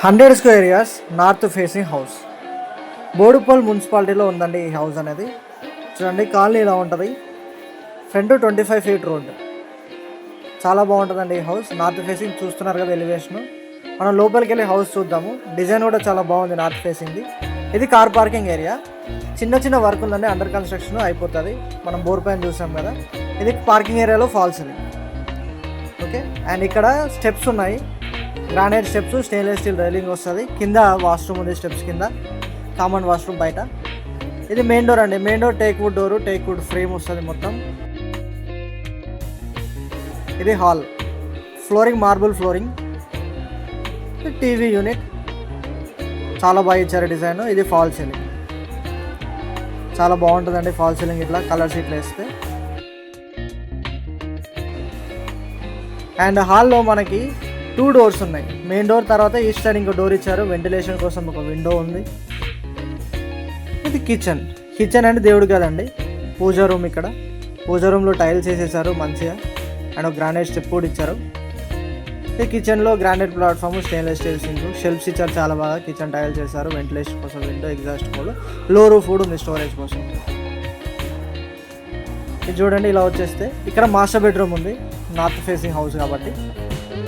100 square years north facing house. Boduppal మున్సిపాలిటీలో ఉందండి ఈ హౌస్ అనేది. చూడండి కాలనీ ఇలా ఉంటుంది. Front 25 feet road. చాలా బాగుంటుందండి ఈ హౌస్. నార్త్ ఫేసింగ్ చూస్తున్నారు కదా ఎలివేషన్. మనం లోపలికి వెళ్ళి హౌస్ చూద్దాము. డిజైన్ కూడా చాలా బాగుంది నార్త్ ఫేసింగ్ది. ఇది కార్ పార్కింగ్ ఏరియా. చిన్న చిన్న వర్క్ ఉందండి, అండర్ కన్స్ట్రక్షన్ అయిపోతుంది. మనం బోర్ పైన చూసాం కదా. ఇది పార్కింగ్ ఏరియాలో ఫాల్ సీలింగ్. ఓకే, అండ్ ఇక్కడ స్టెప్స్ ఉన్నాయి. Granite steps, stainless steel railing వస్తుంది. కింద వాష్రూమ్ ఉంది, స్టెప్స్ కింద కామన్ వాష్రూమ్ బయట. ఇది మెయిన్ డోర్ అండి. Main door teak wood door, teak wood frame వస్తుంది మొత్తం. ఇది hall. Flooring marble flooring. TV unit చాలా బాగా ఇచ్చారు డిజైన్. ఇది ఫాల్ సీలింగ్. చాలా బాగుంటుందండి ఫాల్ సీలింగ్. ఇట్లా కలర్స్ ఇట్లా వేస్తే. అండ్ హాల్లో మనకి 2 డోర్స్ ఉన్నాయి. మెయిన్ డోర్ తర్వాత ఈస్ట్ సైడ్ ఇంకో డోర్ ఇచ్చారు. వెంటిలేషన్ కోసం ఒక విండో ఉంది. ఇది కిచెన్. కిచెన్ అంటే దేవుడు కదండి. పూజా రూమ్. ఇక్కడ పూజా రూమ్లో టైల్స్ వేసేసారు మంచిగా. అండ్ ఒక గ్రానైట్ స్టెప్ కూడా ఇచ్చారు. ఈ కిచెన్లో granite platform, stainless steel sync, shelves ఇచ్చారు చాలా బాగా. కిచెన్ టైల్స్ చేశారు. వెంటిలేషన్ కోసం విండో, ఎగ్జాస్ట్ పోల్, లో రూఫ్ కూడా ఉంది స్టోరేజ్ కోసం. ఇది చూడండి ఇలా వచ్చేస్తే ఇక్కడ మాస్టర్ బెడ్రూమ్ ఉంది. నార్త్ ఫేసింగ్ హౌస్ కాబట్టి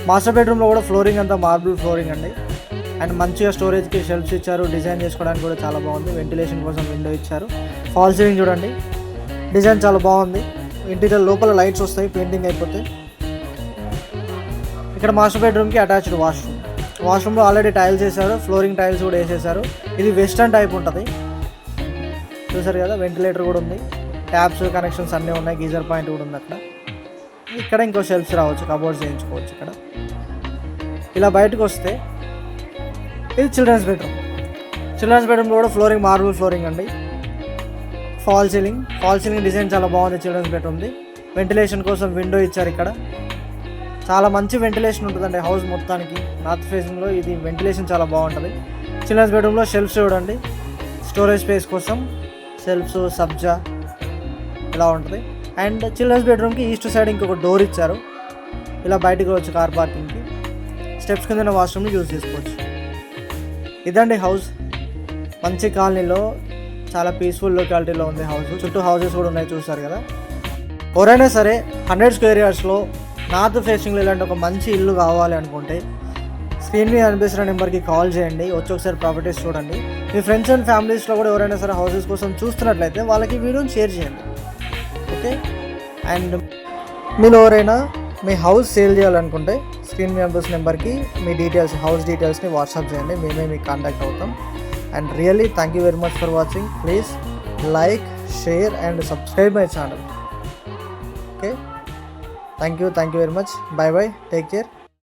మాస్టర్ బెడ్రూమ్లో కూడా ఫ్లోరింగ్ అంతా మార్బుల్ ఫ్లోరింగ్ అండి. అండ్ మంచిగా స్టోరేజ్కి షెల్ఫ్స్ ఇచ్చారు. డిజైన్ చేసుకోవడానికి కూడా చాలా బాగుంది. వెంటిలేషన్ కోసం విండో ఇచ్చారు. ఫాల్ సీలింగ్ చూడండి, డిజైన్ చాలా బాగుంది. ఇంటీరియర్ లోపల లైట్స్ వస్తాయి పెయింటింగ్ అయిపోతే. ఇక్కడ మాస్టర్ బెడ్రూమ్కి అటాచ్డ్ వాష్రూమ్. వాష్రూమ్లో ఆల్రెడీ టైల్స్ వేసారు. ఫ్లోరింగ్ టైల్స్ కూడా వేసేసారు. ఇది వెస్టర్న్ టైప్ ఉంటుంది. చూసారు కదా, వెంటిలేటర్ కూడా ఉంది. ట్యాప్స్ కనెక్షన్స్ అన్నీ ఉన్నాయి. గీజర్ పాయింట్ కూడా ఉంది అక్కడ. ఇక్కడ ఇంకో షెల్ఫ్స్ రావచ్చు, కబోర్డ్స్ చేయించుకోవచ్చు ఇక్కడ. ఇలా బయటకు వస్తే ఇది చిల్డ్రన్స్ బెడ్రూమ్. చిల్డ్రన్స్ బెడ్రూమ్లో కూడా ఫ్లోరింగ్ మార్బుల్ ఫ్లోరింగ్ అండి. Fall ceiling. Fall ceiling design చాలా బాగుంది చిల్డ్రన్స్ బెడ్రూమ్ది. వెంటిలేషన్ కోసం విండో ఇచ్చారు ఇక్కడ. చాలా మంచి వెంటిలేషన్ ఉంటుందండి హౌస్ మొత్తానికి. నార్త్ ఫేసింగ్లో ఇది వెంటిలేషన్ చాలా బాగుంటుంది. చిల్డ్రన్స్ బెడ్రూమ్లో షెల్ఫ్స్ చూడండి, స్టోరేజ్ స్పేస్ కోసం షెల్ఫ్స్, సబ్జా ఇలా ఉంటుంది. అండ్ చిల్డ్రన్స్ బెడ్రూమ్కి ఈస్ట్ సైడ్ ఇంకొక డోర్ ఇచ్చారు. ఇలా బయటకు వచ్చి కార్ పార్కింగ్కి. స్టెప్స్ కింద వాష్రూమ్ని యూజ్ చేసుకోవచ్చు. ఇదండి హౌస్. మంచి కాలనీలో చాలా పీస్ఫుల్ లొకాలిటీలో ఉంది హౌస్. చుట్టూ హౌసెస్ కూడా ఉన్నాయి చూస్తారు కదా. ఎవరైనా సరే 100 స్క్వేర్ ఇయర్స్లో నార్త్ ఫేసింగ్లో ఇలాంటి ఒక మంచి ఇల్లు కావాలి అనుకుంటే స్క్రీన్ మీద అనిపిస్తున్న నెంబర్కి కాల్ చేయండి. వచ్చి ఒకసారి ప్రాపర్టీస్ చూడండి. మీ ఫ్రెండ్స్ అండ్ ఫ్యామిలీస్లో కూడా ఎవరైనా సరే హౌసెస్ కోసం చూస్తున్నట్లయితే వాళ్ళకి వీడియోని షేర్ చేయండి. ఓకే, అండ్ మీరు ఎవరైనా మీ హౌస్ సేల్ చేయాలనుకుంటే స్క్రీన్ మీద అనిపిస్తున్న నెంబర్కి మీ డీటెయిల్స్, హౌస్ డీటెయిల్స్ని వాట్సాప్ చేయండి. మేమే మీకు కాంటాక్ట్ అవుతాం. And really thank you very much for watching. Please like, share and subscribe my channel. Okay, thank you very much. By by, take care.